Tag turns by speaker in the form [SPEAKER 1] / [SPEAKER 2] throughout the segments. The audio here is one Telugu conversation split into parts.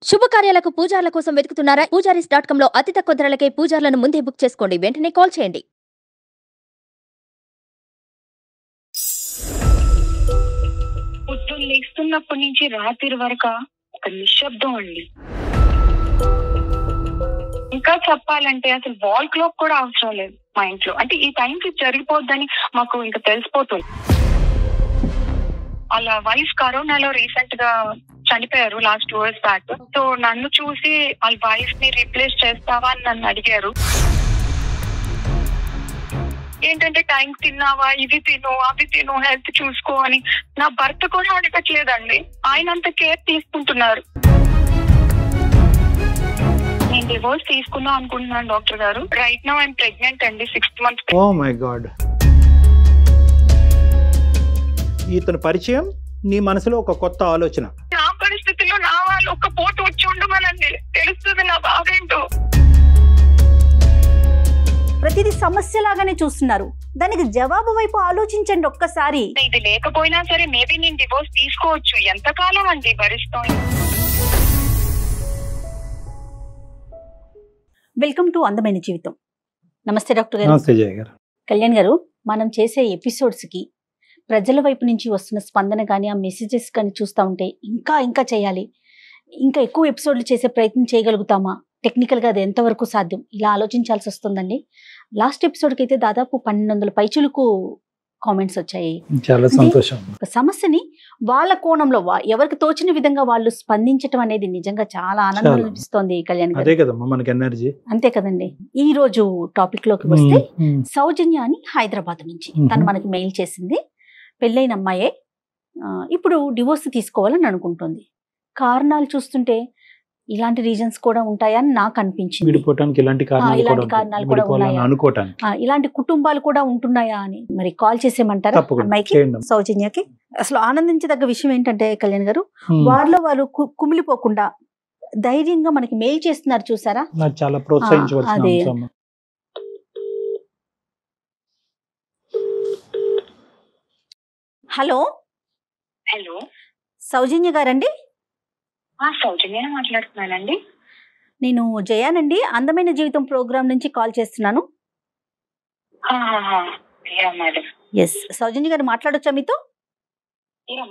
[SPEAKER 1] శుభకార్యాలకు పూజార్ల కోసం వెతుకుతున్నారా? పూజారీస్.com లో అతి తక్కువ ధరలకే పూజార్లను ముందే బుక్ చేసుకోండి. వెంటనే కాల్ చేయండి.
[SPEAKER 2] పొద్దున్న లేస్తున్నప్పటి నుంచి రాత్రి వరకు ఒక నిశ్శబ్దం అండి. ఇంకా చెప్పాలంటే అసలు వాల్ క్లాక్ కూడా అవసరం లేదు మా ఇంట్లో. అంటే ఈ టైంకి జరిగిపోద్దని మాకు ఇంకా తెలిసిపోతుంది. వాళ్ళ వైఫ్ కరోనాలో రీసెంట్ గా చనిపోయారు లాస్ట్ 2 years బ్యాక్. సో నన్ను చూసి వాళ్ళ వైఫ్ ని రీప్లేస్ చేస్తావా అని నన్ను అడిగారు. ఏంటంటే టైం తిన్నావా, ఇది తిను, అవి తిను, హెల్త్ చూసుకో అని. నా భర్త కూడా అడగట్లేదండి, ఆయన అంత కేర్ తీసుకుంటున్నారు. నేను డివోర్స్ తీసుకుందాం అనుకుంటున్నాను డాక్టర్ గారు. రైట్ నౌ ఐఎమ్ ప్రెగ్నెంట్ అండి, 6th month.
[SPEAKER 3] Oh my God. ఇతని పరిచయం నీ మనసులో ఒక కొత్త ఆలోచన.
[SPEAKER 2] నా పరిస్థితుల్లో నా వాళ్ళు ఒక్క పోటు వచ్చి ఉండమనండి, తెలుస్తుంది నా బాధ ఏంటో.
[SPEAKER 4] ప్రతిదీ సమస్యలాగానే చూస్తున్నారు. దానికి జవాబు వైపు ఆలోచించండి ఒక్కసారి.
[SPEAKER 2] ఇది లేకపోయినా సరే మేబీ నేను డివోర్స్ తీసుకోవచ్చు. ఎంతకాలం అండి భరిస్తాం.
[SPEAKER 4] వెల్కమ్ టు అందమైన జీవితం. నమస్తే డాక్టర్ గారు.
[SPEAKER 3] నమస్తే జయ గారు.
[SPEAKER 4] కళ్యాణ్ గారు, మనం చేసే ఎపిసోడ్స్ కి ప్రజల వైపు నుంచి వస్తున్న స్పందన కానీ, ఆ మెసేజెస్ కానీ చూస్తూ ఉంటే ఇంకా చేయాలి, ఇంకా ఎక్కువ ఎపిసోడ్లు చేసే ప్రయత్నం చేయగలుగుతామా, టెక్నికల్గా అది ఎంతవరకు సాధ్యం, ఇలా ఆలోచించాల్సి వస్తుందండి. లాస్ట్ ఎపిసోడ్కి అయితే దాదాపు 1200 పైచులకు కామెంట్స్ వచ్చాయి.
[SPEAKER 3] చాలా సంతోషం.
[SPEAKER 4] ఒక సమస్యని వాళ్ళ కోణంలో ఎవరికి తోచిన విధంగా వాళ్ళు స్పందించడం అనేది నిజంగా చాలా ఆనందం అనిపిస్తోంది కళ్యాణ్ గారు.
[SPEAKER 3] అదే కదమ్మా మనకి ఎనర్జీ.
[SPEAKER 4] అంతే కదండి. ఈ రోజు టాపిక్ లోకి వస్తే సౌజన్య అని హైదరాబాద్ నుంచి తను మనకి మెయిల్ చేసింది. పెళ్ళైన అమ్మాయే, ఇప్పుడు డివోర్స్ తీసుకోవాలని అనుకుంటుంది. కారణాలు చూస్తుంటే ఇలాంటి రీజన్స్ కూడా ఉంటాయని నాకు అనిపించింది. ఇలాంటి కారణాలు కూడా ఉన్నాయా, ఇలాంటి కుటుంబాలు కూడా ఉంటున్నాయా అని. మరి కాల్ చేసేయమంటారా అమ్మాయికి, సౌజన్యకి? అసలు ఆనందించదగ్గ విషయం ఏంటంటే కళ్యాణ్ గారు, వారిలో వారు కుమిలిపోకుండా ధైర్యంగా మనకి మెయిల్ చేస్తున్నారు చూసారా,
[SPEAKER 3] చాలా ప్రోత్సహించవలసిన.
[SPEAKER 4] హలో
[SPEAKER 2] హలో,
[SPEAKER 4] సౌజన్య గారండి?
[SPEAKER 2] సౌజన్య మాట్లాడుతున్నానండి.
[SPEAKER 4] నేను జయానండి, అందమైన జీవితం ప్రోగ్రామ్ నుంచి కాల్ చేస్తున్నాను. ఎస్, సౌజన్య గారు మాట్లాడొచ్చా మీతో?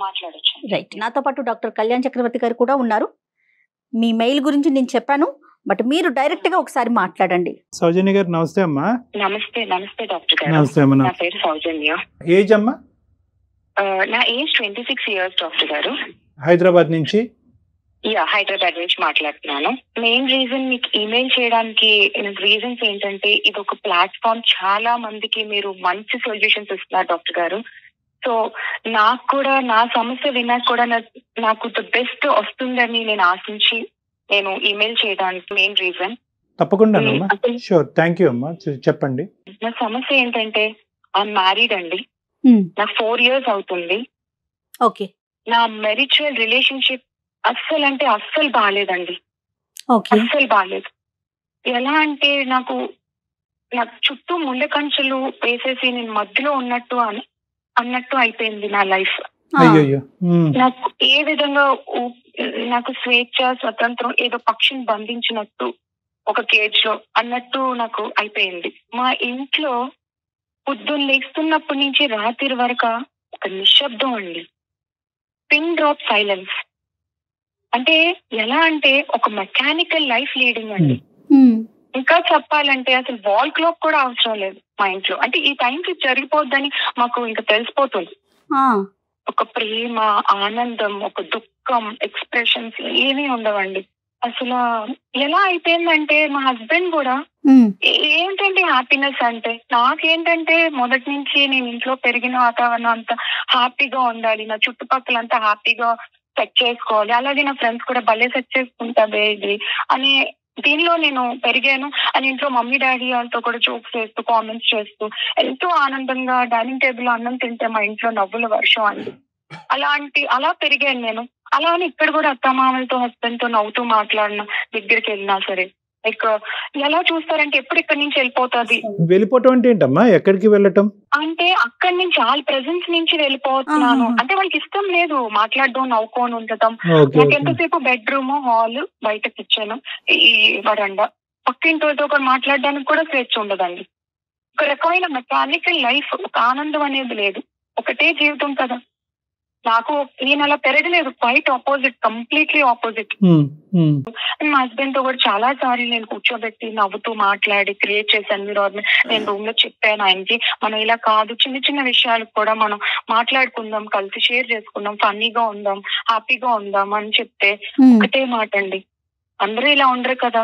[SPEAKER 2] మాట్లాడొచ్చు.
[SPEAKER 4] రైట్, నాతో పాటు డాక్టర్ కళ్యాణ్ చక్రవర్తి గారు కూడా ఉన్నారు. మీ మెయిల్ గురించి నేను చెప్పాను, బట్ మీరు డైరెక్ట్ గా ఒకసారి మాట్లాడండి.
[SPEAKER 3] సౌజన్య గారు నమస్తే అమ్మా.
[SPEAKER 2] నమస్తే డాక్టర్ గారు.
[SPEAKER 3] నమస్తే అమ్మా.
[SPEAKER 2] నా పేరు సౌజన్య.
[SPEAKER 3] ఏజ్ అమ్మా?
[SPEAKER 2] నా ఏజ్ 26 years డాక్టర్ గారు.
[SPEAKER 3] హైదరాబాద్ నుంచి?
[SPEAKER 2] హైదరాబాద్ నుంచి మాట్లాడుతున్నాను. మెయిన్ రీజన్ మీకు ఈమెయిల్ చేయడానికి రీజన్స్ ఏంటంటే, ఇది ఒక ప్లాట్ఫామ్, చాలా మందికి మీరు మంచి సొల్యూషన్స్ ఇస్తున్నారు డాక్టర్ గారు. సో నాకు కూడా నా సమస్య విన్నాక కూడా నాకు ద బెస్ట్ వస్తుందని నేను ఆశించి నేను ఈమెయిల్ చేయడానికి మెయిన్ రీజన్.
[SPEAKER 3] తప్పకుండా షూర్, థ్యాంక్ యూ అమ్మా. చెప్పండి.
[SPEAKER 2] నా సమస్య ఏంటంటే, ఐఎమ్ మ్యారీడ్ అండి. నాకు 4 years అవుతుంది.
[SPEAKER 4] ఓకే.
[SPEAKER 2] నా మ్యారిచువల్ రిలేషన్షిప్ అస్సలు బాగాలేదండి. అస్సలు బాగాలేదు. ఎలా అంటే నాకు చుట్టూ ముళ్ళ కంచెలు వేసేసి నేను మధ్యలో అన్నట్టు అయిపోయింది నా లైఫ్. నాకు ఏ విధంగా నాకు స్వేచ్ఛ, స్వతంత్రం ఏదో పక్షిని బంధించినట్టు ఒక కేజ్ లో అన్నట్టు నాకు అయిపోయింది. మా ఇంట్లో పొద్దున్న లేస్తున్నప్పటి నుంచి రాత్రి వరకు ఒక నిశ్శబ్దం అండి. Pin drop silence. అంటే ఎలా అంటే ఒక మెకానికల్ లైఫ్ లీడింగ్ అండి. ఇంకా చెప్పాలంటే అసలు వాల్ క్లాక్ కూడా అవసరం లేదు మా ఇంట్లో. అంటే ఈ టైంకి జరిగిపోద్దని మాకు ఇంకా తెలిసిపోతుంది. ఒక ప్రేమ, ఆనందం, ఒక దుఃఖం, ఎక్స్ప్రెషన్స్ ఏమీ ఉండవండి. అసలు ఎలా అయిపోయిందంటే, మా హస్బెండ్ కూడా ఏంటంటే హ్యాపీనెస్ అంటే, నాకేంటంటే మొదటి నుంచి నేను ఇంట్లో పెరిగిన వాతావరణం అంతా హ్యాపీగా ఉండాలి, నా చుట్టుపక్కల అంతా హ్యాపీగా సెట్ చేసుకోవాలి, అలాగే నా ఫ్రెండ్స్ కూడా భలే సెట్ చేసుకుంటా బేబీ అని దీనిలో నేను పెరిగాను. అని ఇంట్లో మమ్మీ డాడీ వాళ్ళతో కూడా జోక్స్ చేస్తూ, కామెంట్స్ చేస్తూ ఎంతో ఆనందంగా డైనింగ్ టేబుల్ లో అన్నం తింటే మా ఇంట్లో నవ్వుల వర్షం అండి. అలా పెరిగాను నేను. అలా అని ఇక్కడ కూడా అత్తమామలతో, హస్బెండ్ తో నవ్వుతూ మాట్లాడినా, దగ్గరికి వెళ్ళినా సరే లైక్ ఎలా చూస్తారంటే ఎప్పుడు ఇక్కడి నుంచి వెళ్ళిపోతుంది
[SPEAKER 3] వెళ్ళిపోవటం అంటే ఏంటమ్మా? ఎక్కడికి వెళ్ళటం
[SPEAKER 2] అంటే అక్కడి నుంచి వాళ్ళ ప్రెసెన్స్ నుంచి వెళ్ళిపోతున్నాను. అంటే వాళ్ళకి ఇష్టం లేదు మాట్లాడడం, నవ్వుకొని ఉండటం. నాకు ఎంతసేపు బెడ్రూమ్, హాల్, బయట కిచెన్, ఈ వరండా, పక్కింటితో ఒకరు మాట్లాడడానికి కూడా స్వేచ్ఛ ఉండదండి. ఒక రకమైన మెకానికల్ లైఫ్, ఒక ఆనందం అనేది లేదు. ఒకటే జీవితం కదా. నాకు నేను అలా పెరగలేదు, క్వైట్ ఆపోజిట్, కంప్లీట్లీ ఆపోజిట్. మా హస్బెండ్ తో కూడా చాలా సార్లు నేను కూర్చోబెట్టి నవ్వుతూ మాట్లాడి క్రియేట్ చేశాను ఎన్విరాన్మెంట్. నేను రూమ్ లో చెప్పాను ఆయనకి, మనం ఇలా కాదు, చిన్న చిన్న విషయాలు కూడా మనం మాట్లాడుకుందాం, కలిసి షేర్ చేసుకుందాం, ఫన్నీగా ఉందాం, హ్యాపీగా ఉందాం అని చెప్తే ఒకటే మాట అండి, అందరూ ఇలా ఉండరు కదా,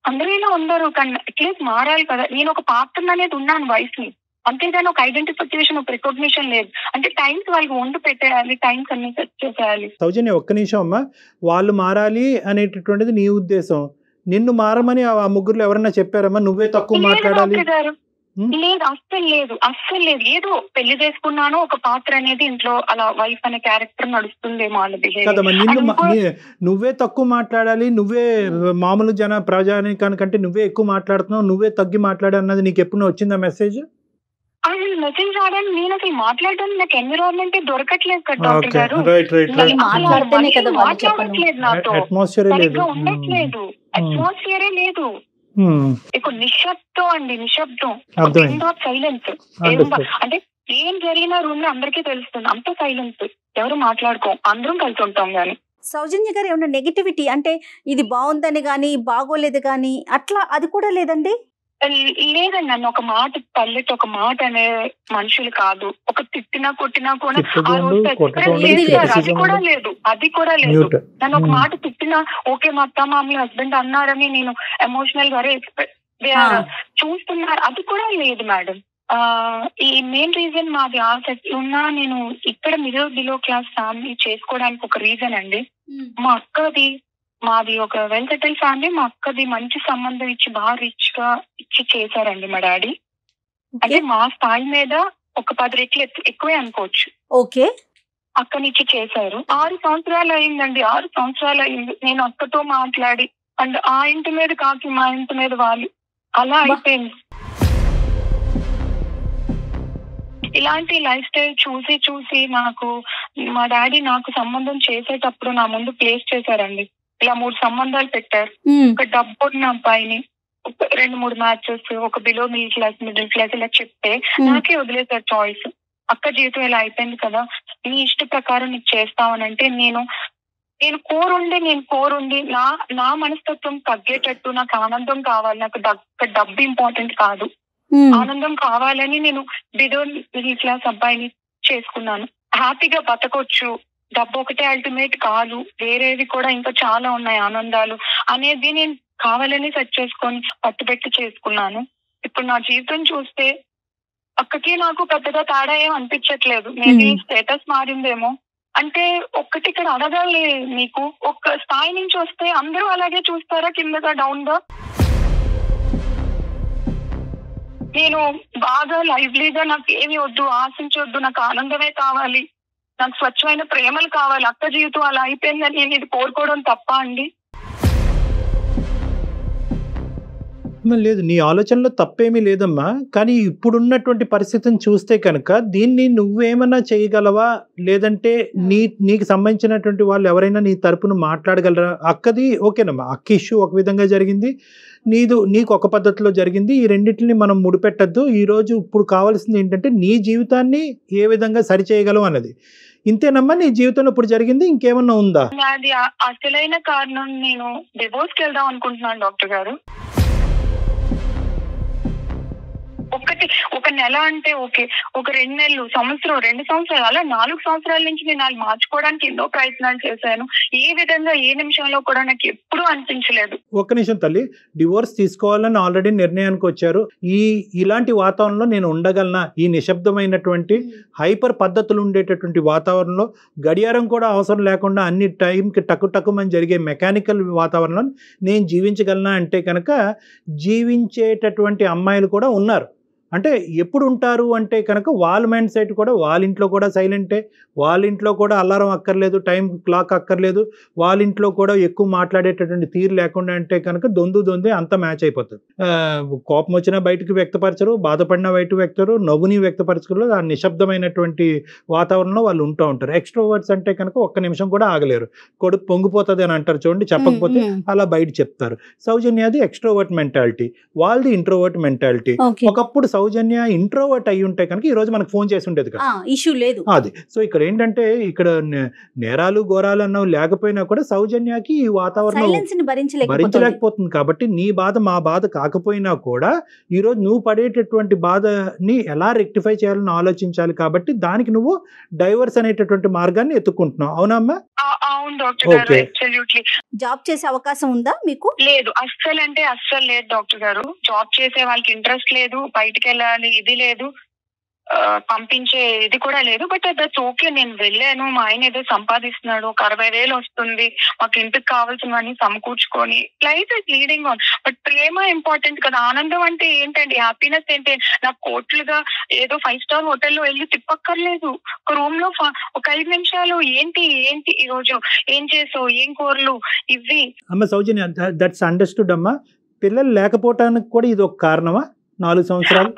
[SPEAKER 2] అందరూ ఇలా ఉండరు, కానీ అట్లీస్ట్ మారాలి కదా. నేను ఒక పాత్ర అనేది ఉన్నాను వయసు ని, అంతేగాని ఒక ఐడెంటిఫికేషన్, ఒక రికగ్నిషన్ లేదు. అంటే టైమ్స్ వాళ్ళకి వండు పెట్టేయాలి, టైమ్స్ అన్ని సెట్ చేసేయాలి.
[SPEAKER 3] సౌజన్య, ఒక్క నిమిషం అమ్మా. వాళ్ళు మారాలి అనేటటువంటిది నీ ఉద్దేశం. నిన్ను మారమని ఆ ముగ్గురులో ఎవరన్నా చెప్పారమ్మా? నువ్వే తక్కువ మాట్లాడాలి?
[SPEAKER 2] లేదు, అస్సలు లేదు. ఏదో పెళ్లి చేసుకున్నాను, ఒక పాత్ర అనేది ఇంట్లో అలా వైఫ్ అనే క్యారెక్టర్ నడుస్తుందేమో వాళ్ళ బిహేవియర్.
[SPEAKER 3] నువ్వే తక్కువ మాట్లాడాలి, నువ్వే మామూలు ప్రజానికానికంటే నువ్వే ఎక్కువ మాట్లాడుతున్నావు, నువ్వే తగ్గి మాట్లాడాలి అన్నది నీకు ఎప్పుడు వచ్చిందా మెసేజ్?
[SPEAKER 2] అసలు మెసేజ్ రావడానికి నేను అసలు మాట్లాడడానికి నాకు ఎన్విరాన్మెంట్ దొరకట్లేదు కదా డాక్టర్ గారు. మాట్లాడట్లేదు, నాతో సరిగ్గా ఉండట్లేదు, అట్మాస్ఫియరే లేదు. ఇప్పుడు నిశ్శబ్దం అండి, నిశ్శబ్దం, సైలెన్స్. అంటే ఏం జరిగినా రూమ్ లో అందరికీ తెలుస్తుంది, అంత సైలెన్స్, ఎవరు మాట్లాడుకోం, అందరం కలిసి ఉంటాం. గానీ
[SPEAKER 4] సౌజన్య గారు ఏమన్నా నెగిటివిటీ, అంటే ఇది బాగుందని గానీ బాగోలేదు గానీ అట్లా అది కూడా లేదండి?
[SPEAKER 2] లేదండి, నన్ను ఒక మాట తల్లితో ఒక మాట అనే మనుషులు కాదు. ఒక తిట్టినా కొట్టినా కూడా ఆ రోజు అది కూడా లేదు, అది కూడా లేదు. నన్ను ఒక మాట తిట్టినా ఓకే, మా అత్త మామూలు హస్బెండ్ అన్నారని నేను ఎమోషనల్ గా చూస్తున్నారు, అది కూడా లేదు మేడం. ఈ మెయిన్ రీజన్ మాది ఆసక్తి ఉన్నా నేను ఇక్కడ మిడిల్ బిలో క్లాస్ ఫ్యామిలీ చేసుకోవడానికి ఒక రీజన్ అండి. మా అక్కది, మాది ఒక వెల్ సెటిల్ ఫ్యామిలీ. మా అక్కది మంచి సంబంధం ఇచ్చి బాగా రిచ్ గా ఇచ్చి చేశారండి మా డాడీ. అంటే మా స్థాయి మీద ఒక 10 రెట్లు ఎక్కువే అనుకోవచ్చు.
[SPEAKER 4] ఓకే,
[SPEAKER 2] అక్కనిచ్చి చేశారు. 6 సంవత్సరాలు అయిందండి, 6 సంవత్సరాలు అయింది నేను అక్కతో మాట్లాడి. అండ్ ఆ ఇంటి మీద కాకి మా ఇంటి మీద వాళ్ళు, అలా అయిపోయింది. ఇలాంటి లైఫ్ స్టైల్ చూసి చూసి నాకు మా డాడీ నాకు సంబంధం చేసేటప్పుడు నా ముందు ప్లేస్ చేశారండి. ఇలా 3 సంబంధాలు పెట్టారు. ఒక డబ్బు ఉన్న అబ్బాయిని, 2-3 మ్యాచెస్, ఒక బిలో మిడిల్ క్లాస్ ఇలా చెప్తే నాకే వదిలేసారు చాయిస్. అక్క జీవితం ఇలా అయిపోయింది కదా, నీ ఇష్ట ప్రకారం నీకు చేస్తామనంటే నేను కోరుండి నా మనస్తత్వం తగ్గేటట్టు, నాకు ఆనందం కావాలి, నాకు డబ్బు ఇంపార్టెంట్ కాదు, ఆనందం కావాలని నేను బిలో మిడిల్ క్లాస్ అబ్బాయిని చేసుకున్నాను. హ్యాపీగా బతకొచ్చు, డబ్బు ఒకటే అల్టిమేట్ కాదు, వేరేవి కూడా ఇంకా చాలా ఉన్నాయి ఆనందాలు అనేది నేను కావాలని సెట్ చేసుకొని పట్టుబెట్టి చేసుకున్నాను. ఇప్పుడు నా జీవితం చూస్తే అక్కకి నాకు పెద్దగా తేడా ఏం అనిపించట్లేదు. మేబీ స్టేటస్ మారిందేమో. అంటే ఒక్కటి ఇక్కడ అడగాలి, మీకు ఒక స్థాయి నుంచి వస్తే అందరూ అలాగే చూస్తారా, కిందగా డౌన్ గా? నేను బాగా లైవ్లీగా, నాకు ఏమి వద్దు, ఆశించొద్దు, నాకు ఆనందమే కావాలి, నాకు స్వచ్ఛమైన ప్రేమలు కావాలి, అక్క జీవితం అలా అయిపోయిందని నేను ఇది కోరుకోవడం తప్ప అండి?
[SPEAKER 3] లేదు, నీ ఆలోచనలో తప్పేమీ లేదమ్మా. కానీ ఇప్పుడున్నటువంటి పరిస్థితిని చూస్తే కనుక దీన్ని నువ్వేమన్నా చేయగలవా, లేదంటే నీకు సంబంధించినటువంటి వాళ్ళు ఎవరైనా నీ తరపున మాట్లాడగలరా? అక్కది ఓకేనమ్మా, అక్క ఇష్యూ ఒక విధంగా జరిగింది, నీకు ఒక పద్ధతిలో జరిగింది. ఈ రెండింటిని మనం ముడిపెట్టద్దు. ఈరోజు ఇప్పుడు కావాల్సింది ఏంటంటే నీ జీవితాన్ని ఏ విధంగా సరిచేయగలవు అన్నది. ఇంతేనమ్మా నీ జీవితంలో ఇప్పుడు జరిగింది, ఇంకేమన్నా ఉందా?
[SPEAKER 2] అది అసలైన కారణం, నేను డివోర్స్కి వెళ్దాం అనుకుంటున్నాను డాక్టర్ గారు. ఒక నెల అంటే ఓకే, ఒక 2 నెలలు, సంవత్సరం, 2 సంవత్సరాలు, అలా 4 సంవత్సరాల నుంచి నేను వాళ్ళు మార్చుకోవడానికి ఎన్నో ప్రయత్నాలు చేశాను. ఏ విధంగా ఏ నిమిషంలో కూడా నాకు ఎప్పుడూ అనిపించలేదు.
[SPEAKER 3] ఒక్క నిమిషం తల్లి, డివోర్స్ తీసుకోవాలని ఆల్రెడీ నిర్ణయానికి వచ్చారు. ఇలాంటి వాతావరణంలో నేను ఉండగలనా? ఈ నిశ్శబ్దమైనటువంటి హైపర్ పద్ధతులు ఉండేటటువంటి వాతావరణంలో, గడియారం కూడా అవసరం లేకుండా అన్ని టైంకి టక్కుమని జరిగే మెకానికల్ వాతావరణంలో నేను జీవించగలనా అంటే కనుక జీవించేటటువంటి అమ్మాయిలు కూడా ఉన్నారు. అంటే ఎప్పుడు ఉంటారు అంటే కనుక వాళ్ళ మైండ్ సెట్ కూడా వాళ్ళ ఇంట్లో కూడా సైలెంటే, వాళ్ళ ఇంట్లో కూడా అలారం అక్కర్లేదు, టైం క్లాక్ అక్కర్లేదు, వాళ్ళ ఇంట్లో కూడా ఎక్కువ మాట్లాడేటటువంటి తీరు లేకుండా అంటే కనుక దొంది అంతా మ్యాచ్ అయిపోతుంది. కోపం వచ్చినా బయటకు వ్యక్తపరచరు, బాధపడినా బయటకు వ్యక్తరు, నవ్వుని వ్యక్తపరచరు, ఆ నిశ్శబ్దమైనటువంటి వాతావరణంలో వాళ్ళు ఉంటూ ఉంటారు. ఎక్స్ట్రోవర్ట్స్ అంటే కనుక ఒక్క నిమిషం కూడా ఆగలేరు. కొడుకు పొంగిపోతుంది అని అంటారు చూడండి, చెప్పకపోతే అలా బయట చెప్తారు. సౌజన్యది ఎక్స్ట్రోవర్ట్ మెంటాలిటీ, వాళ్ళది ఇంట్రోవర్ట్ మెంటాలిటీ. ఒకప్పుడు సౌజన్య ఇంట్రోవర్ట్ అయి ఉంటే కనుక ఈ రోజు మనకు ఫోన్ చేసి ఉండేది కదా,
[SPEAKER 4] ఇష్యూ లేదు.
[SPEAKER 3] అది సో ఇక్కడ ఏంటంటే ఇక్కడ నేరాలు ఘోరాలు అన్నవి లేకపోయినా కూడా సౌజన్యకి ఈ వాతావరణం భరించలేకపోతుంది. కాబట్టి నీ బాధ మా బాధ కాకపోయినా కూడా ఈ రోజు నువ్వు పడేటటువంటి బాధని ఎలా రెక్టిఫై చేయాలని ఆలోచించాలి. కాబట్టి దానికి నువ్వు డైవర్స్ అనేటటువంటి మార్గాన్ని ఎత్తుకుంటున్నావు. అవునమ్మా?
[SPEAKER 2] అవును డాక్టర్ గారు, అబ్సల్యూట్లీ.
[SPEAKER 4] జాబ్ చేసే అవకాశం ఉందా మీకు?
[SPEAKER 2] లేదు, అస్సలు లేదు డాక్టర్ గారు. జాబ్ చేసే వాళ్ళకి ఇంట్రెస్ట్ లేదు, బయటికి వెళ్ళాలి ఇది లేదు, పంపించే ఇది కూడా లేదు. బట్ దట్స్ ఓకే, నేను వెళ్ళాను, మా ఆయన ఏదో సంపాదిస్తున్నాడు, ఒక 60,000 వస్తుంది, మాకు ఇంటికి కావాల్సినవన్నీ సమకూర్చుకొని life is leading on. But ప్రేమ ఇంపార్టెంట్ కదా. ఆనందం అంటే ఏంటండి, హ్యాపీనెస్ ఏంటి? నాకు కోట్లుగా ఏదో 5 స్టార్ హోటల్లో వెళ్ళి తిప్పక్కర్లేదు, ఒక రూమ్ లో ఒక 5 నిమిషాలు ఏంటి ఈ రోజు ఏం చేసావు, ఏం కూరలు, ఇవి.
[SPEAKER 3] అమ్మ సౌజన్య, దట్స్ అండర్స్టూడ్ అమ్మా. పిల్లలు లేకపోవటానికి కూడా ఇది ఒక కారణమా? 4 సంవత్సరాలు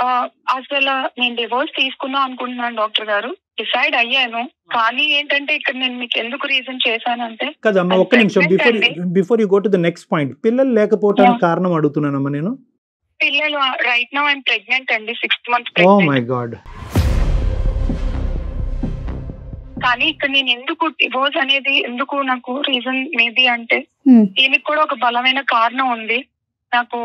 [SPEAKER 2] అసలు నేను డివోర్స్ తీసుకుందాం అనుకుంటున్నాను డాక్టర్ గారు, డిసైడ్ అయ్యాను. కానీ ఏంటంటే ఇక్కడ నేను మీకు ఎందుకు రీజన్ చేశానంటే
[SPEAKER 3] కదమ్మా, ఒక్క నిమిషం, before you go to the next point, పిల్లలు లేకపోవటానికి కారణం అడుగుతున్నానమ్మా నేను.
[SPEAKER 2] పిల్లలు రైట్ నౌ ఐఎమ్ ప్రెగ్నెంట్ అండి, 6th month
[SPEAKER 3] ఓ
[SPEAKER 2] ప్రెగ్నెంట్.
[SPEAKER 3] My God.
[SPEAKER 2] కానీ ఇక్కడ నేను ఎందుకు డివోర్స్ అనేది ఎందుకు నాకు రీజన్ మేబీ అంటే దీనికి కూడా ఒక బలమైన కారణం ఉంది. నాకు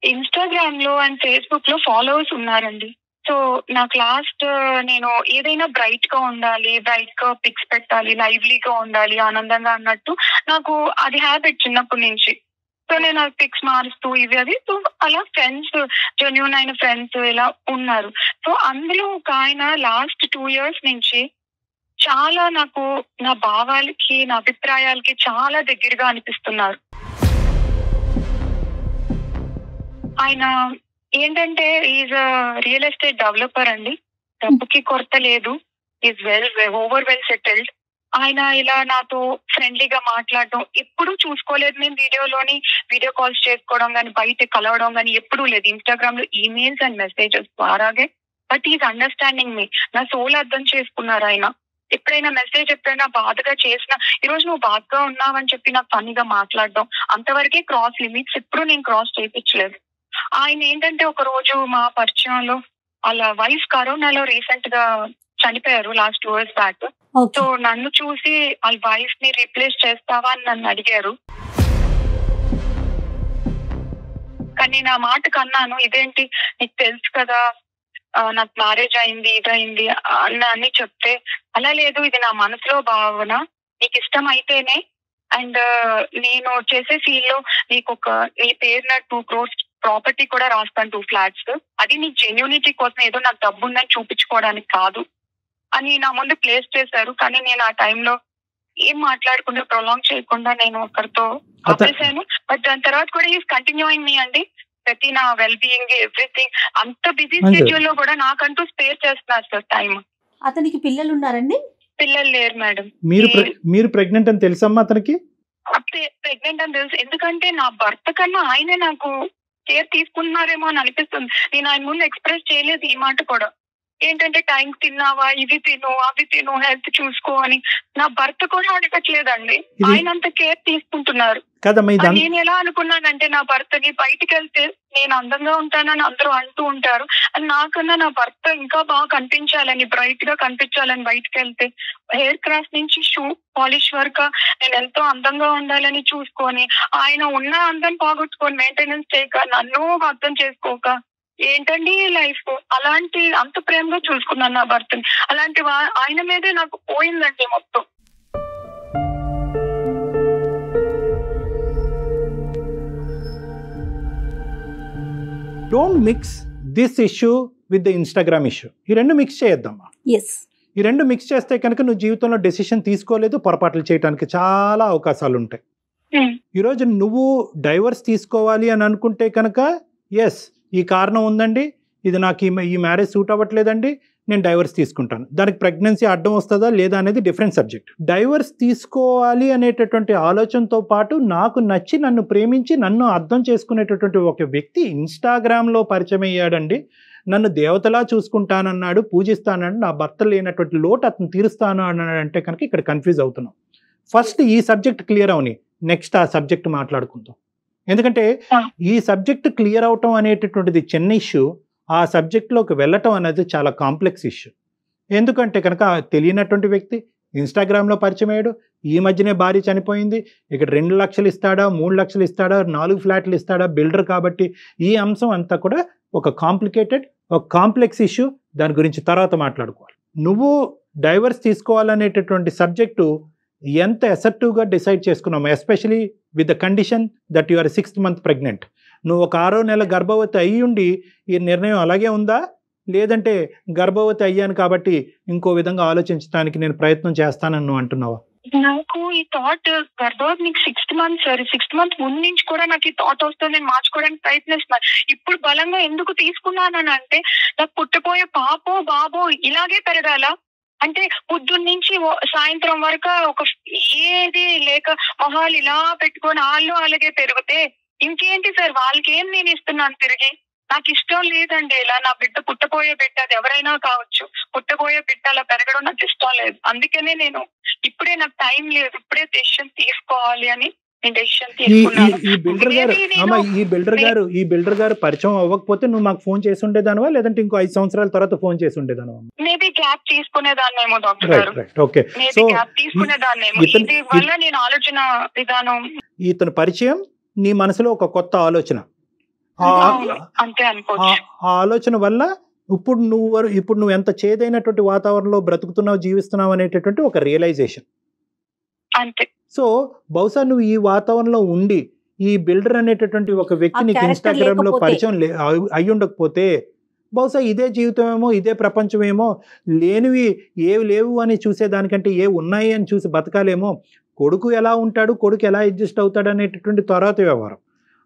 [SPEAKER 2] ఇన్స్టాగ్రామ్ లో అండ్ ఫేస్బుక్ లో ఫాలోవర్స్ ఉన్నారండి. సో నాకు లాస్ట్ నేను ఏదైనా బ్రైట్ గా ఉండాలి, బ్రైట్ గా పిక్స్ పెట్టాలి, లైవ్లీగా ఉండాలి, ఆనందంగా అన్నట్టు నాకు అది హ్యాబిట్ చిన్నప్పటి నుంచి. సో నేను పిక్స్ మారుస్తూ ఇవి అది, సో అలా ఫ్రెండ్స్, జెన్యూన్ అయిన ఫ్రెండ్స్ ఇలా ఉన్నారు. సో అందులో ఒక ఆయన లాస్ట్ 2 years నుంచి చాలా నాకు నా భావాలకి, నా అభిప్రాయాలకి చాలా దగ్గరగా అనిపిస్తున్నారు. ఆయన ఏంటంటే ఈజ్ రియల్ ఎస్టేట్ డెవలపర్ అండి, డబ్బుకి కొరత లేదు, ఈజ్ ఓవర్ వెల్ సెటిల్డ్. ఆయన ఇలా నాతో ఫ్రెండ్లీగా మాట్లాడడం ఎప్పుడు చూసుకోలేదు. నేను వీడియో కాల్స్ చేసుకోవడం కానీ, బయట కలవడం కానీ ఎప్పుడూ లేదు. ఇన్స్టాగ్రామ్ లో ఈమెయిల్స్ అండ్ మెసేజెస్ ద్వారాగే. బట్ ఈజ్ అండర్స్టాండింగ్ మీ, నా సోల్ అర్థం చేసుకున్నారు ఆయన. ఎప్పుడైనా మెసేజ్ ఎప్పుడైనా బాధగా చేసినా, ఈరోజు నువ్వు బాధగా ఉన్నావని చెప్పి నాకు ఫన్నీగా మాట్లాడడం, అంతవరకే క్రాస్ లిమిట్స్, ఎప్పుడు నేను క్రాస్ చేయించలేదు. ఆయన ఏంటంటే ఒక రోజు మా పరిచయంలో వాళ్ళ వైఫ్ కరోనాలో రీసెంట్ గా చనిపోయారు, లాస్ట్ 2 years బ్యాక్. సో నన్ను చూసి వాళ్ళ వైఫ్ ని రీప్లేస్ చేస్తావా అని నన్ను అడిగారు. కానీ నా మాట కన్నాను, ఇదేంటి నీకు తెలుసు కదా నాకు మ్యారేజ్ అయింది, ఇదైంది అని చెప్తే, అలా లేదు, ఇది నా మనసులో భావన, నీకు ఇష్టం అయితేనే అండ్ నేను చేసే ఫీల్డ్ లో నీకు నీ పేరున 2 crores ప్రాపర్టీ కూడా రాస్తాను, 2 flats. అది నీ జెన్యూనిటీ కోసం, ఏదో నాకు డబ్బు ఉందని చూపించుకోవడానికి కాదు అని నా ముందు ప్లేస్ చేశారు. కానీ నేను ఆ టైంలో ఏం మాట్లాడకుండా, ప్రొలాంగ్ చేయకుండా నేను ఒకరితో ఆపేశాను. బట్ దాని తర్వాత కూడా ఈజ్ కంటిన్యూయింగ్ మీ అండి, ప్రతి నా వెల్ బీయింగ్ ఎవ్రీథింగ్. అంత బిజీ షెడ్యూల్ లో కూడా నాకంటూ స్పేర్ చేస్తున్నారు సార్ టైం.
[SPEAKER 4] అతనికి పిల్లలు ఉన్నారండి?
[SPEAKER 2] పిల్లలు లేరు మేడం.
[SPEAKER 3] మీరు ప్రెగ్నెంట్ అని తెలుసమ్మా అతనికి?
[SPEAKER 2] ప్రెగ్నెంట్ అని తెలుసు, ఎందుకంటే నా భర్త కన్నా ఆయనే నాకు కేర్ తీసుకున్నారేమో అని అనిపిస్తుంది. నేను ఆయన ముందు ఎక్స్ప్రెస్ చేయలేదు ఈ మాట కూడా. ఏంటంటే టైం తిన్నావా, ఇవి తిను, అవి తిను, హెల్త్ చూసుకో అని నా భర్త కూడా అడగట్లేదండి, ఆయన అంత కేర్ తీసుకుంటున్నారు. నేను ఎలా అనుకున్నానంటే నా భర్తని బయటికి వెళ్తే నేను అందంగా ఉంటానని అందరూ అంటూ ఉంటారు, అని నాకన్నా నా భర్త ఇంకా బాగా కనిపించాలని, బ్రైట్ గా కనిపించాలని బయటకు వెళ్తే, హెయిర్ క్రాఫ్ట్ నుంచి షూ పాలిష్ వరకు నేను ఎంతో అందంగా ఉండాలని చూసుకొని, ఆయన ఉన్న అందం పోగొట్టుకొని మెయింటెనెన్స్ చేయక, నన్ను అర్థం చేసుకోక, ఏంటండి లైఫ్. అలాంటి అంత ప్రేమగా చూసుకున్నాను నా భర్తని, అలాంటి ఆయన మీదే నాకు పోయిందండి మొత్తం.
[SPEAKER 3] Don't mix this issue with the Instagram issue. ఈ రెండు మిక్స్ చేయొద్దమ్మా. ఈ రెండు మిక్స్ చేస్తే కనుక నువ్వు జీవితంలో డెసిషన్ తీసుకోలేదు, పొరపాట్లు చేయడానికి చాలా అవకాశాలు ఉంటాయి. ఈరోజు నువ్వు డైవర్స్ తీసుకోవాలి అని అనుకుంటే కనుక ఎస్ ఈ కారణం ఉందండి, ఇది నాకు ఈ మ్యారేజ్ సూట్ అవ్వట్లేదండి, నేను డైవర్స్ తీసుకుంటాను. దానికి ప్రెగ్నెన్సీ అడ్డం వస్తుందా లేదా అనేది డిఫరెంట్ సబ్జెక్ట్. డైవర్స్ తీసుకోవాలి అనేటటువంటి ఆలోచనతో పాటు నాకు నచ్చి నన్ను ప్రేమించి నన్ను అర్థం చేసుకునేటటువంటి ఒక వ్యక్తి ఇన్స్టాగ్రామ్లో పరిచయం అయ్యాడండి. నన్ను దేవతలా చూసుకుంటానన్నాడు, పూజిస్తానన్నాడు, నా భర్త లేనటువంటి లోటు అతను తీరుస్తాను అన్నాడు అంటే కనుక ఇక్కడ కన్ఫ్యూజ్ అవుతున్నాం. ఫస్ట్ ఈ సబ్జెక్ట్ క్లియర్ అవని, నెక్స్ట్ ఆ సబ్జెక్ట్ మాట్లాడుకుందాం. ఎందుకంటే ఈ సబ్జెక్ట్ క్లియర్ అవటం అనేటటువంటిది చిన్న ఇష్యూ, ఆ సబ్జెక్ట్లోకి వెళ్ళటం అనేది చాలా కాంప్లెక్స్ ఇష్యూ. ఎందుకంటే కనుక తెలియనటువంటి వ్యక్తి ఇన్స్టాగ్రామ్లో పరిచయం అయ్యాడు, ఈ మధ్యనే భార్య చనిపోయింది, ఇక్కడ 2 లక్షలు ఇస్తాడా, 3 లక్షలు ఇస్తాడా, 4 ఫ్లాట్లు ఇస్తాడా, బిల్డర్ కాబట్టి ఈ అంశం అంతా కూడా ఒక కాంప్లికేటెడ్, ఒక కాంప్లెక్స్ ఇష్యూ. దాని గురించి తర్వాత మాట్లాడుకోవాలి. నువ్వు డైవర్స్ తీసుకోవాలనేటటువంటి సబ్జెక్టు ఎంత అసర్టివ్గా డిసైడ్ చేసుకున్నాము, especially with the condition that you are 6th month pregnant. నువ్వు ఒక 6వ నెల గర్భవతి అయ్యి ఉండి ఈ నిర్ణయం అలాగే ఉందా, లేదంటే గర్భవతి అయ్యాను కాబట్టి ఇంకో విధంగా ఆలోచించడానికి నేను ప్రయత్నం చేస్తానని నువ్వు అంటున్నావా?
[SPEAKER 2] నాకు ఈ థాట్ గర్భవతి నీకు 6th month sir, 6th month ముందు నుంచి కూడా నాకు ఈ థాట్ వస్తుంది, నేను మార్చుకోవడానికి ప్రయత్నిస్తున్నాను. ఇప్పుడు బలంగా ఎందుకు తీసుకున్నానని అంటే నాకు పుట్టపోయే పాపో బాబో ఇలాగే పెరగాల అంటే పొద్దున్న నుంచి సాయంత్రం వరకు ఒక ఏది లేక మొహాలు ఇలా పెట్టుకొని వాళ్ళు అలాగే పెరిగితే ఇంకేంటి సార్, వాళ్ళకి ఏం నేను ఇస్తున్నాను తిరిగి? నాకు ఇష్టం లేదండి ఇలా నా బిడ్డ పుట్టబోయే బిడ్డ, అది ఎవరైనా కావచ్చు, పుట్టబోయే బిడ్డ అలా పెరగడం నాకు ఇష్టం లేదు. అందుకనే నేను ఇప్పుడే నాకు టైం లేదు, ఇప్పుడే డెసిషన్ తీసుకోవాలి అని నేను డెసిషన్ తీసుకున్నాను.
[SPEAKER 3] ఈ బిల్డర్ గారు పరిచయం అవ్వకపోతే నువ్వు మాకు ఫోన్ చేసి ఉండేదానివా, లేదంటే ఇంకో 5 సంవత్సరాల తర్వాత ఫోన్ చేసి ఉండేదానివా?
[SPEAKER 2] మేబీ గ్యాప్ తీసుకునేదాన్నేమో డాక్టర్ గారు,
[SPEAKER 3] ఓకే.
[SPEAKER 2] మేబీ గ్యాప్ తీసుకునేదాన్నేమో. ఇది వల్ల నేను ఆలోచన విధానం,
[SPEAKER 3] ఇతని పరిచయం నీ మనసులో ఒక కొత్త ఆలోచన,
[SPEAKER 2] అంతే అనుకోవచ్చు.
[SPEAKER 3] ఆ ఆలోచన వల్ల ఇప్పుడు నువ్వు ఎంత చేదైనటువంటి వాతావరణంలో బ్రతుకుతున్నావు, జీవిస్తున్నావు అనేటటువంటి ఒక రియలైజేషన్
[SPEAKER 2] అంతే.
[SPEAKER 3] సో బహుశా నువ్వు ఈ వాతావరణంలో ఉండి ఈ బిల్డర్ అనేటటువంటి ఒక వ్యక్తి నీకు ఇన్స్టాగ్రామ్ లో పరిచయం అయి ఉండకపోతే బహుశా ఇదే జీవితమేమో, ఇదే ప్రపంచమేమో, లేనివి ఏవి లేవు అని చూసేదానికంటే ఏ ఉన్నాయి అని చూసి బతకాలేమో. కొడుకు ఎలా ఉంటాడు, కొడుకు ఎలా అడ్జస్ట్ అవుతాడు అనేటటువంటి తర్వాత వ్యవహారం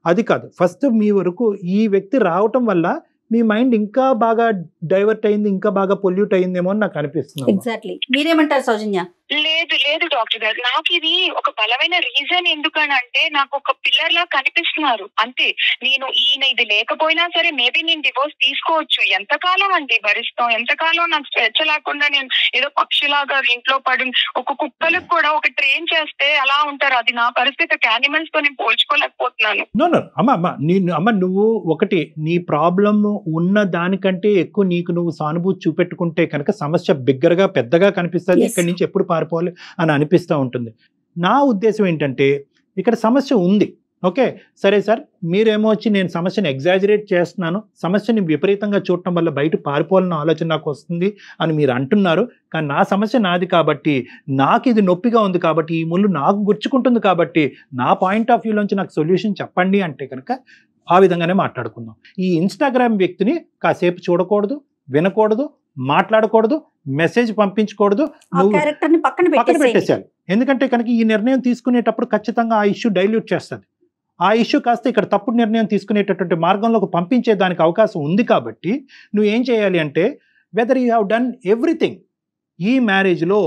[SPEAKER 3] అది కాదు. ఫస్ట్ మీ వరకు ఈ వ్యక్తి రావటం వల్ల మీ మైండ్ ఇంకా బాగా డైవర్ట్ అయింది, ఇంకా బాగా పొల్యూట్ అయిందేమో అని నాకు అనిపిస్తుంది.
[SPEAKER 4] ఎగ్జాక్ట్లీ. మీరేమంటారు సౌజన్య?
[SPEAKER 2] లేదు డాక్టర్ గారు, నాకు ఇది ఒక బలమైన రీజన్. ఎందుకనంటే నాకు ఒక పిల్లర్ లా కనిపిస్తున్నారు అంతే. నేను ఈయన ఇది లేకపోయినా సరే మేబీ నేను డివోర్స్ తీసుకోవచ్చు. ఎంతకాలం అండి భరిస్తాం, ఎంతకాలం నాకు స్వేచ్ఛ లేకుండా నేను ఏదో పక్షిలాగా ఇంట్లో పడి, ఒక కుక్కలకు కూడా ఒక ట్రైన్ చేస్తే అలా ఉంటారు. అది నా పరిస్థితి, యానిమల్స్ తో నేను పోల్చుకోలేకపోతున్నాను.
[SPEAKER 3] అమ్మ నువ్వు ఒకటి నీ ప్రాబ్లం ఉన్న దానికంటే ఎక్కువ నీకు నువ్వు సానుభూతి చూపెట్టుకుంటే కనుక సమస్య బిగ్గరగా పెద్దగా కనిపిస్తుంది. ఇక్కడి నుంచి ఎప్పుడు పారిపోవాలి అని అనిపిస్తూ ఉంటుంది. నా ఉద్దేశం ఏంటంటే ఇక్కడ సమస్య ఉంది, ఓకే సరే సార్, మీరేమో వచ్చి నేను సమస్యను ఎగ్జాజరేట్ చేస్తున్నాను, సమస్యని విపరీతంగా చూడటం వల్ల బయట పారిపోవాలన్న ఆలోచన నాకు వస్తుంది అని మీరు అంటున్నారు. కానీ నా సమస్య నాది కాబట్టి, నాకు ఇది నొప్పిగా ఉంది కాబట్టి, ఈ ముళ్ళు నాకు గుచ్చుకుంటుంది కాబట్టి, నా పాయింట్ ఆఫ్ వ్యూలోంచి నాకు సొల్యూషన్ చెప్పండి అంటే కనుక ఆ విధంగానే మాట్లాడుకుందాం. ఈ ఇన్స్టాగ్రామ్ వ్యక్తిని కాసేపు చూడకూడదు, వినకూడదు, మాట్లాడకూడదు, మెసేజ్ పంపించకూడదు,
[SPEAKER 4] పక్కన
[SPEAKER 3] పెట్టేసేయాలి. ఎందుకంటే కనుక ఈ నిర్ణయం తీసుకునేటప్పుడు ఖచ్చితంగా ఆ ఇష్యూ డైల్యూట్ చేస్తుంది. ఆ ఇష్యూ కాస్త ఇక్కడ తప్పుడు నిర్ణయం తీసుకునేటటువంటి మార్గంలోకి పంపించే దానికి అవకాశం ఉంది. కాబట్టి నువ్వు ఏం చేయాలి అంటే, whether you have done everything, ఈ మ్యారేజ్లో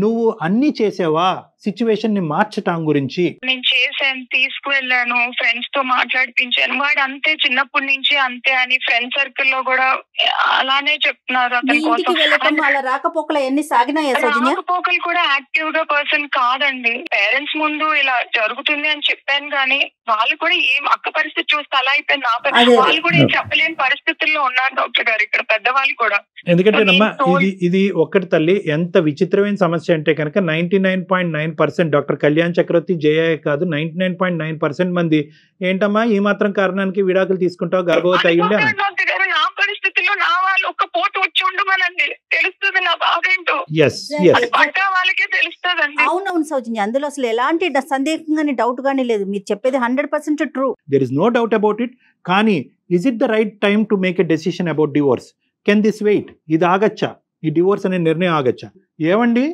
[SPEAKER 3] నువ్వు అన్ని చేసావా సిచ్యువేషన్ ని మార్చటం గురించి?
[SPEAKER 2] నేను చేశాను, తీసుకువెళ్ళాను, ఫ్రెండ్స్ తో మాట్లాడిపించాను. వాడు అంతే, చిన్నప్పటి నుంచి అంతే అని ఫ్రెండ్ సర్కిల్ లో కూడా అలానే చెప్తున్నారు. అతని కోసం రాకపోకలు కూడా యాక్టివ్ గా పర్సన్ కాదండి. పేరెంట్స్ ముందు ఇలా జరుగుతుంది అని చెప్పాను కానీ వాళ్ళు కూడా ఏం అక్క పరిస్థితి చూస్తే అలా అయిపోయింది. నా వాళ్ళు కూడా ఏం చెప్పలేని పరిస్థితుల్లో ఉన్నారు డాక్టర్ గారు, ఇక్కడ పెద్దవాళ్ళు కూడా.
[SPEAKER 3] ఎందుకంటే ఇది ఒక్కటి తల్లి, ఎంత విచిత్రమైన సమస్య అంటే కనుక 99.9% డాక్టర్ కళ్యాణ్ చక్రవర్తి జయ కాదు, 99.9% మంది ఏంటమ్మా ఈ మాత్రం కారణానికి విడాకులు తీసుకుంటావు, గర్భవతి అయ్యుండే.
[SPEAKER 2] నా పరిస్థితుల్లో నా వాళ్ళు ఒక్క పోటు వచ్చి ఉండమనండి, తెలుస్తుంది నా బాధేంటో. వాళ్ళకే తెలుస్తుందండి.
[SPEAKER 4] అవునవును సౌజన్య, అందులో అసలు ఎలాంటి సందేహం గానీ డౌట్ గానీ లేదు. మీరు చెప్పేది 100% true.
[SPEAKER 3] There is no doubt about it. కానీ is it the right time to make a decision about divorce? Can this wait? ఇది ఆగచ్చా? ఈ డివోర్స్ అనే నిర్ణయం ఆగచ్చా? ఏమండి,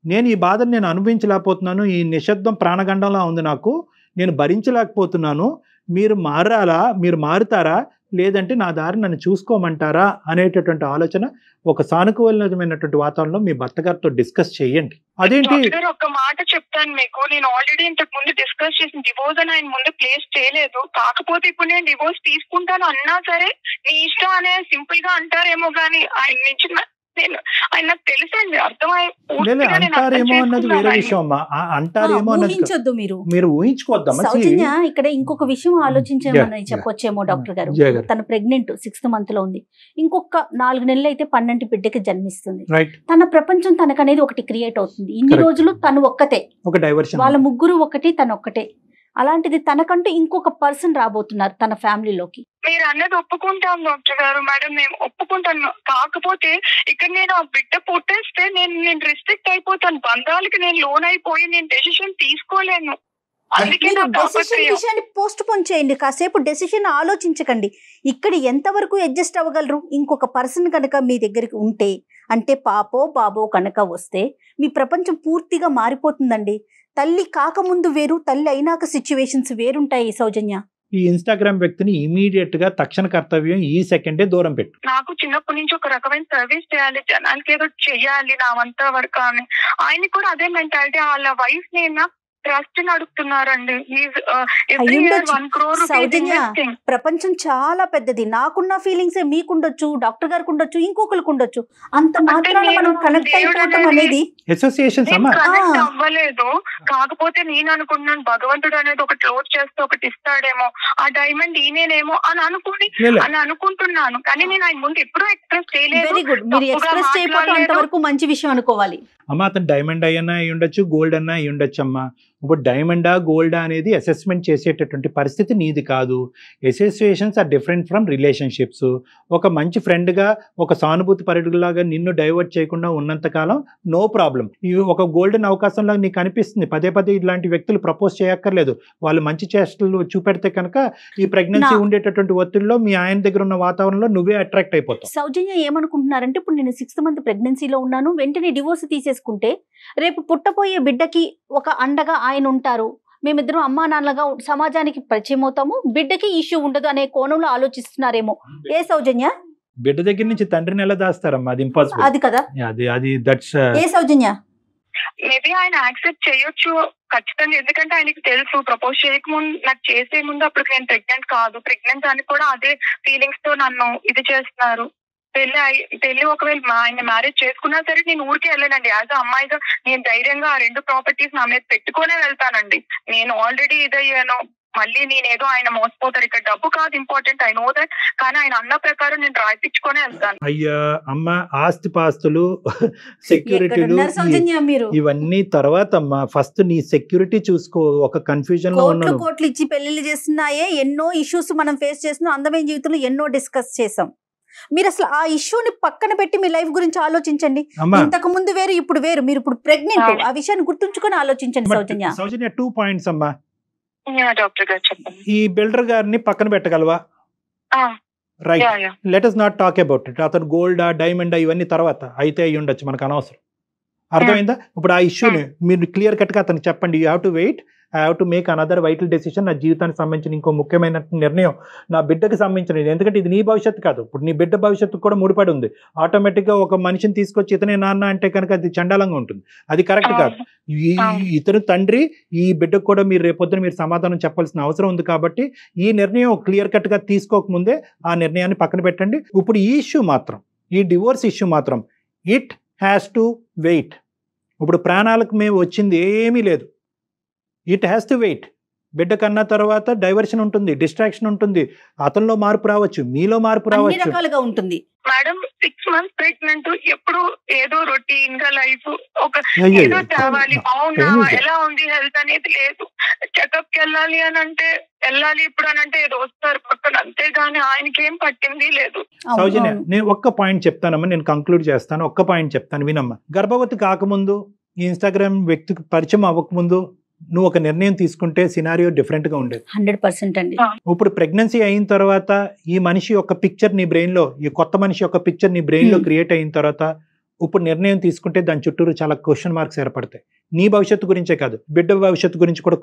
[SPEAKER 3] నేను ఈ బాధను నేను అనుభవించలేకపోతున్నాను, ఈ నిశ్శబ్దం ప్రాణగండంలా ఉంది నాకు, నేను భరించలేకపోతున్నాను, మీరు మారాలా, మీరు మారుతారా, లేదంటే నా దారి నన్ను చూసుకోమంటారా అనేటటువంటి ఆలోచన ఒక సానుకూలమైనటువంటి వాతావరణంలో మీ భర్త గారితో డిస్కస్ చేయండి. అదేంటి
[SPEAKER 2] ఒక మాట చెప్తాను మీకు, నేను ఆల్రెడీ ఇంతకు ముందు డిస్కస్ చేసిన డివోర్స్ అని ఆయన ముందు ప్లేస్ చేయలేదు. కాకపోతే ఇప్పుడు నేను డివోర్స్ తీసుకుంటాను అన్నా సరే నీ ఇష్టం అనే సింపుల్ గా అంటారేమో గానీ ఆయన నుంచి ఆయన నాకు తెలుసండి,
[SPEAKER 3] అంటారేమో అన్నది వేరే విషయం అమ్మా. అంటారేమో అన్నది
[SPEAKER 4] ఊహించొద్దు,
[SPEAKER 3] మీరు ఊహించుకోవద్దమ్మా.
[SPEAKER 4] సౌజన్య ఇక్కడ ఇంకొక విషయం ఆలోచించామని చెప్పొచ్చేమో డాక్టర్ గారు. తన ప్రెగ్నెంట్ 6th month లో ఉంది, ఇంకొక 4 నెలలు అయితే 12 బిడ్డకి జన్మిస్తుంది. తన ప్రపంచం తనకనేది ఒకటి క్రియేట్ అవుతుంది. ఇన్ని రోజులు తను ఒక్కతే, వాళ్ళ ముగ్గురు ఒకటి, తను ఒక్కటే. అలాంటిది తనకంటూ ఇంకొక పర్సన్ రాబోతున్నారు తన ఫ్యామిలీలోకి.
[SPEAKER 2] మీరు అన్నది ఒప్పుకుంటాం డాక్టర్ గారు, మేడం మేము ఒప్పుకుంటాను. కాకపోతే ఇక్కడ నేను ఆ బిడ్డ పుట్టేస్తే నేను రిస్ట్రిక్ట్ అయిపోతాను, బంధాలకి నేను లోన్ అయిపోయి నేను డెసిషన్ తీసుకోలేను.
[SPEAKER 4] విషయాన్ని పోస్ట్ పోన్ చేయండి, కాసేపు డెసిషన్ ఆలోచించకండి. ఇక్కడ ఎంతవరకు అడ్జస్ట్ అవ్వగలరు? ఇంకొక పర్సన్ కనుక మీ దగ్గరికి ఉంటే, అంటే పాపో బాబో కనుక వస్తే మీ ప్రపంచం పూర్తిగా మారిపోతుందండి. తల్లి కాకముందు వేరు, తల్లి అయినాక సిచ్యువేషన్స్ వేరుంటాయి సౌజన్య.
[SPEAKER 3] ఈ ఇన్స్టాగ్రామ్ వ్యక్తిని ఇమీడియట్ గా తక్షణ కర్తవ్యం ఈ సెకండే దూరం పెట్టు.
[SPEAKER 2] నాకు చిన్నప్పటి నుంచి ఒక రకమైన సర్వీస్ చేయాలి, జనానికి ఏదో చెయ్యాలి నా వంత వరకు అని. ఆయన కూడా అదే మెంటాలిటీ. వాళ్ళ వైఫ్ నేను ట్రస్ట్ అడుగుతున్నారండి.
[SPEAKER 4] ప్రపంచం చాలా పెద్దది. నాకున్న ఫీలింగ్స్ మీకుండొచ్చు, డాక్టర్ గారికి ఉండొచ్చు, ఇంకొకరికి ఉండొచ్చు. అంత మాత్రాన మనం కనెక్ట్ అయిపోవడం అనేది
[SPEAKER 2] కనెక్ట్ అవ్వలేదు. కాకపోతే నేను అనుకుంటున్నాను భగవంతుడు అనేది ఒకటి లోడ్ చేస్తే ఒకటి ఇస్తాడేమో, ఆ డైమండ్ ఈయనేమో అని అనుకుంటున్నాను. కానీ నేను ఆయన ముందు ఎప్పుడూ ఎక్స్ప్రెస్ చేయలేదు.
[SPEAKER 4] వెరీ గుడ్, మీరు ఎక్స్ప్రెస్ చేయకపోవడం అంతవరకు మంచి విషయం అనుకోవాలి.
[SPEAKER 3] అమ్మ అతను డైమండ్ అయ్యన్నా అయి ఉండొచ్చు, గోల్డ్ అన్నా అయి ఉండొచ్చు అమ్మా. ఇప్పుడు డైమండా గోల్డా అనేది అసెస్మెంట్ చేసేటటువంటి పరిస్థితి నీది కాదు. Associations are different from relationships. ఒక మంచి ఫ్రెండ్గా, ఒక సానుభూతి పరుడులాగా నిన్ను డైవర్ట్ చేయకుండా ఉన్నంతకాలం నో ప్రాబ్లం. ఇవి ఒక గోల్డెన్ అవకాశంలాగా నీకు అనిపిస్తుంది. పదే పదే ఇలాంటి వ్యక్తులు ప్రపోజ్ చేయక్కర్లేదు. వాళ్ళు మంచి చేష్టలు చూపెడితే కనుక ఈ ప్రెగ్నెన్సీ ఉండేటటువంటి ఒత్తిడిలో మీ ఆయన దగ్గర ఉన్న వాతావరణంలో నువ్వే అట్రాక్ట్ అయిపోతావు.
[SPEAKER 4] సౌజన్య ఏమనుకుంటున్నారంటే, ఇప్పుడు నేను 6th month ప్రెగ్నెన్సీలో ఉన్నాను, వెంటనే డివోర్స్ తీసేసుకుంటే రేపు పుట్టపోయే బిడ్డకి ఒక అండగా ఆయన ఉంటారు, మేమిద్దరం అమ్మా నాన్నలుగా సమాజానికి పరిచయం అవుతాము, బిడ్డకి ఇష్యూ ఉండదు అనే కోణంలో ఆలోచిస్తున్నారేమో. ఏ సౌజన్య?
[SPEAKER 3] బిడ్డ దగ్గర నుంచి తండ్రిని ఎలా దాస్తారమ్మా? అది ఇంపాసిబుల్.
[SPEAKER 4] అది కదా,
[SPEAKER 3] అది దట్స్.
[SPEAKER 4] A Soujanya?
[SPEAKER 2] మేబీ ఆయన యాక్సెప్ట్ చేయొచ్చు ఖచ్చితంగా, ఎందుకంటే ఆయనకి తెలుసు ప్రపోజ్ చేయకముందు, నాకు చేసే ముందు అప్పుడు నేను ప్రెగ్నెంట్ కాదు, ప్రెగ్నెంట్ అని కూడా అదే ఫీలింగ్స్ తో నన్ను ఇది చేస్తున్నారు. పెళ్లి ఒకవేళ ఆయన మ్యారేజ్ చేసుకున్నా సరే నేను ఊరికే వెళ్ళానండి. యాజ్ అమ్మాయిగా నేను ధైర్యంగా ఆ 2 ప్రాపర్టీస్ నా మీద పెట్టుకునే వెళ్తానండి. నేను ఆల్రెడీ ఇదయ్యాను, మళ్ళీ నేనేదో ఆయన మోసపోతారు, ఇక్కడ డబ్బు కాదు ఇంపార్టెంట్, ఐ నో దట్. కానీ ఆయన అన్న ప్రకారం నేను రాయిపించుకునే వెళ్తాను.
[SPEAKER 3] అయ్యా అమ్మ, ఆస్తి పాస్తులు, సెక్యూరిటీలు ఇవన్నీ తర్వాత అమ్మా. ఫస్ట్ నీ సెక్యూరిటీ చూసుకో. ఒక కన్ఫ్యూజన్ లో ఉన్నాను.
[SPEAKER 4] కోట్లు ఇచ్చి పెళ్లిళ్ళు చేస్తున్నాయే, ఎన్నో ఇష్యూస్ మనం ఫేస్ చేస్తున్నాం, అందమైన జీవితంలో ఎన్నో డిస్కస్ చేసాం. మీరు అసలు ఆ ఇష్యూని పక్కన పెట్టి మీ లైఫ్ గురించి ఆలోచించండి. ఇంతకు ముందు వేరు, ఇప్పుడు వేరు. మీరు ఇప్పుడు ప్రెగ్నెంట్, ఆ విషయాన్ని గుర్తుంచుకొని ఆలోచించండి.
[SPEAKER 3] సౌజన్య 2 points అమ్మా.
[SPEAKER 2] డాక్టర్ గారు చెప్పండి.
[SPEAKER 3] ఈ బిల్డర్ గారిని పక్కన పెట్టగలవా? Right, let us not talk about it. అతను గోల్డా డైమండా ఇవన్నీ తర్వాత అయితే అయ్యి ఉండొచ్చు, మనకు అనవసరం. అర్థమైందా? ఇప్పుడు ఆ ఇష్యూని మీరు క్లియర్ కట్ గా అతనికి చెప్పండి. You have to wait, I have to make another vital decision. నా జీవితానికి సంబంధించిన ఇంకో ముఖ్యమైన నిర్ణయం, నా బిడ్డకి సంబంధించిన. ఎందుకంటే ఇది నీ భవిష్యత్తు కాదు, ఇప్పుడు నీ బిడ్డ భవిష్యత్తు కూడా ముడిపడి ఉంది. ఆటోమేటిక్గా ఒక మనిషిని తీసుకొచ్చి ఇతనే నాన్న అంటే కనుక అది చండాలంగా ఉంటుంది, అది కరెక్ట్ కాదు. ఇతను తండ్రి, ఈ బిడ్డకు కూడా మీరు రేపొద్దున మీరు సమాధానం చెప్పాల్సిన అవసరం ఉంది. కాబట్టి ఈ నిర్ణయం క్లియర్ కట్ గా తీసుకోకముందే ఆ నిర్ణయాన్ని పక్కన పెట్టండి. ఇప్పుడు ఈ ఇష్యూ మాత్రం, ఈ డివోర్స్ ఇష్యూ మాత్రం ఇట్ హ్యాస్ టు వెయిట్. ఇప్పుడు ప్రాణాలకు మేము వచ్చింది ఏమీ లేదు, ఇట్ హ్యాస్ టు వెయిట్. బిడ్డ కన్నా తర్వాత డైవర్షన్ ఉంటుంది, డిస్ట్రాక్షన్ ఉంటుంది, అతనిలో మార్పు రావచ్చు, మీలో మార్పు రావచ్చు,
[SPEAKER 4] ఉంటుంది.
[SPEAKER 2] మేడం 6 months ప్రెగ్నెంట్, ఎప్పుడు ఏదో రొటీన్ గా లైఫ్, ఒక ఏదో తేవాలి, అవునా ఎలా ఉంది హెల్త్ అనేది లేదు. చెకప్ కి వెళ్ళాలి అని అంటే వెళ్ళాలి, ఇప్పుడు అని అంటే ఏదో వస్తారు పక్కన, అంతేగాని ఆయనకి ఏం పట్టింది లేదు.
[SPEAKER 3] సౌజన్య, నేను ఒక్క పాయింట్ చెప్తానమ్మా, నేను కంక్లూడ్ చేస్తాను. ఒక్క పాయింట్ చెప్తాను వినమ్మా. గర్భవతి కాకముందు, ఈ ఇన్స్టాగ్రామ్ వ్యక్తికి పరిచయం అవ్వకముందు నువ్వు ఒక నిర్ణయం తీసుకుంటే సినారియో డిఫరెంట్ గా ఉండేది.
[SPEAKER 4] 100% అండి.
[SPEAKER 3] ఇప్పుడు ప్రెగ్నెన్సీ అయిన తర్వాత ఈ మనిషి యొక్క పిక్చర్ నీ బ్రెయిన్ లో, ఈ కొత్త మనిషి యొక్క పిక్చర్ నీ బ్రెయిన్ లో క్రియేట్ అయిన తర్వాత ఇప్పుడు నిర్ణయం తీసుకుంటే దాని చుట్టూరు చాలా క్వశ్చన్ మార్క్స్ ఏర్పడతాయి. నీ భవిష్యత్తు గురించే కాదు, బిడ్డ భవిష్యత్తు గురించి కూడా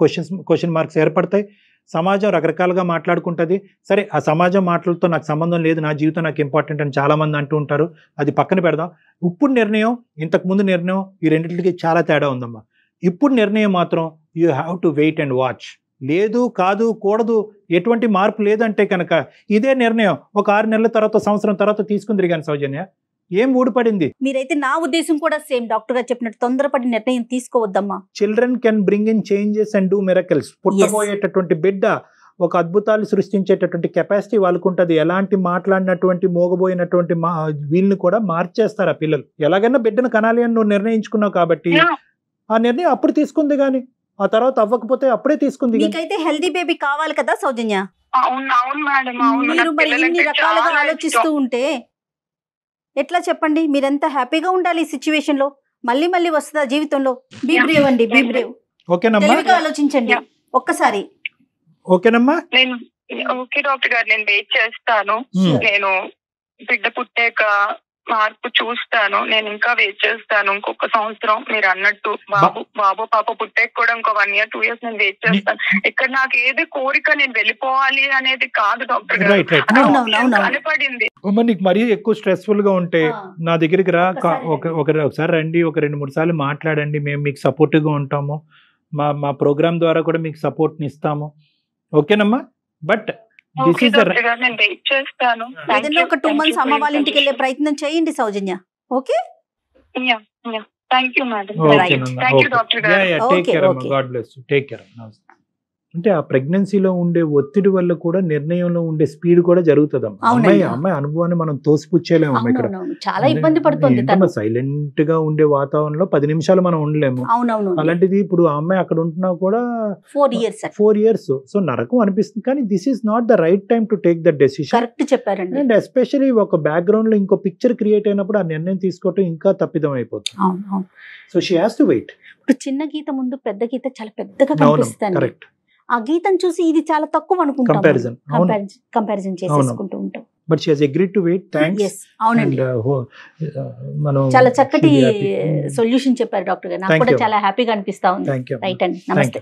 [SPEAKER 3] క్వశ్చన్ మార్క్స్ ఏర్పడతాయి. సమాజం రకరకాలుగా మాట్లాడుకుంటుంది. సరే, ఆ సమాజం మాటలతో నాకు సంబంధం లేదు, నా జీవితం నాకు ఇంపార్టెంట్ అని చాలామంది అంటూ ఉంటారు. అది పక్కన పెడదాం. ఇప్పుడు నిర్ణయం, ఇంతకుముందు నిర్ణయం, ఈ రెండింటికి చాలా తేడా ఉందమ్మా. ఇప్పుడు నిర్ణయం మాత్రం you have to wait and watch. లేదు, కాదు, కూడదు, ఎటువంటి మార్పు లేదంటే కనుక ఇదే నిర్ణయం ఒక 6 నెలల తర్వాత, సంవత్సరం తర్వాత తీసుకుంది కానీ సౌజన్య, ఏం ఊడిపడింది?
[SPEAKER 4] మీరైతే నా ఉద్దేశం కూడా సేమ్ డాక్టర్ గారు చెప్పినట్టు తొందరపడి నిర్ణయం తీసుకోవద్దమ్మా.
[SPEAKER 3] Children can bring in changes and do miracles. పుట్టబోయేటటువంటి బిడ్డ ఒక అద్భుతాలు సృష్టించేటటువంటి కెపాసిటీ వాళ్ళకు ఉంటుంది. ఎలాంటి మాట్లాడినటువంటి మోగబోయినటువంటి వీళ్ళని కూడా మార్చేస్తారు ఆ పిల్లలు. ఎలాగైనా బిడ్డను కనాలి అని నువ్వు నిర్ణయించుకున్నావు కాబట్టి ఆ నిర్ణయం అప్పుడు తీసుకుంది, కానీ ఆ తర్వాత అవ్వకపోతే అప్పుడే తీసుకుంది.
[SPEAKER 4] మీకైతే హెల్దీ బేబీ కావాలి కదా సౌజన్య?
[SPEAKER 2] అవును మేడం, అవును.
[SPEAKER 4] మీరు మరి ఇన్ని రకాలుగా ఆలోచిస్తూ ఉంటే ఎట్లా చెప్పండి? మీరెంత హ్యాపీగా ఉండాలి ఈ సిచ్యువేషన్ లో. మళ్ళీ మళ్ళీ వస్తుందా జీవితంలో? బీ బ్రేవ్ అండి, బీ బ్రేవ్.
[SPEAKER 3] ఓకేనమ్మా,
[SPEAKER 4] తెలివిగా ఆలోచించండి ఒక్కసారి.
[SPEAKER 3] ఓకేనమ్మా.
[SPEAKER 2] ఓకే డాక్టర్ గారు, నేను వెయిట్ చేస్తాను. నేను బిడ్డ పుట్టాక మార్పు చూస్తాను. నేను ఇంకా వెయిట్ చేస్తాను. ఇంకొక సంవత్సరం మీరు అన్నట్టు బాబు పాప పుట్టాక కూడా ఇంకో 1 year 2 years నేను వెయిట్ చేస్తాను. ఇక్కడ నాకు ఏది కోరిక నేను వెళ్ళిపోవాలి అనేది కాదు డాక్టర్ గారు, కనపడింది.
[SPEAKER 3] నీకు మరీ ఎక్కువ స్ట్రెస్ఫుల్ గా ఉంటే నా దగ్గరికి రా, ఒకసారి రండి, ఒక 2-3 సార్లు మాట్లాడండి. మేము మీకు సపోర్టివ్ గా ఉంటాము. మా ప్రోగ్రామ్ ద్వారా కూడా మీకు సపోర్ట్ ని ఇస్తాము. ఓకేనమ్మా? బట్
[SPEAKER 2] నేను వెయిట్ చేస్తాను.
[SPEAKER 4] ఏదైనా ఒక 2 months అమ్మ వాళ్ళ ఇంటికి వెళ్ళే ప్రయత్నం చేయండి Soujanya. Okay,
[SPEAKER 2] thank you madam. Thank you doctor గారు.
[SPEAKER 3] టేక్ కేర్ అమ్మా. God bless you. Take care. అంటే ఆ ప్రెగ్నెన్సీలో ఉండే ఒత్తిడి వల్ల కూడా నిర్ణయంలో ఉండే స్పీడ్ కూడా జరుగుతుంది. అమ్మాయి అనుభవాన్ని మనం తోసిపుచ్చేలేము. ఇక్కడ
[SPEAKER 4] చాలా ఇబ్బంది పడుతుంది.
[SPEAKER 3] సైలెంట్ గా ఉండే వాతావరణంలో 10 నిమిషాలు మనం ఉండలేము. అలాంటిది ఇప్పుడు ఆ అమ్మాయి అక్కడ ఉంటున్నా కూడా 4 years. సో నరకం అనిపిస్తుంది. కానీ this is not the right time to take that decision.
[SPEAKER 4] Correct చెప్పారండి.
[SPEAKER 3] అండ్ ఎస్పెషల్లీ ఒక బ్యాక్గ్రౌండ్ లో ఇంకో పిక్చర్ క్రియేట్ అయినప్పుడు ఆ నిర్ణయం తీసుకోవటం ఇంకా తప్పిదం అయిపోతుంది. So she has to wait.
[SPEAKER 4] ఇప్పుడు చిన్న గీత ముందు పెద్ద గీత చాలా పెద్దగా కనిపిస్తుంది.
[SPEAKER 3] కరెక్ట్.
[SPEAKER 4] ఆ గీతం చూసి ఇది చాలా తక్కువ అనుకుంటాం, కంపారిజన్ చేసేసుకుంటూ ఉంటాం.
[SPEAKER 3] But she has agreed to wait. Thanks.
[SPEAKER 4] అవునండి, చాలా చక్కటి సొల్యూషన్ చెప్పారు డాక్టర్ గారు. నాకు కూడా చాలా హ్యాపీగా అనిపిస్తా ఉంది. రైట్ అండి, నమస్తే.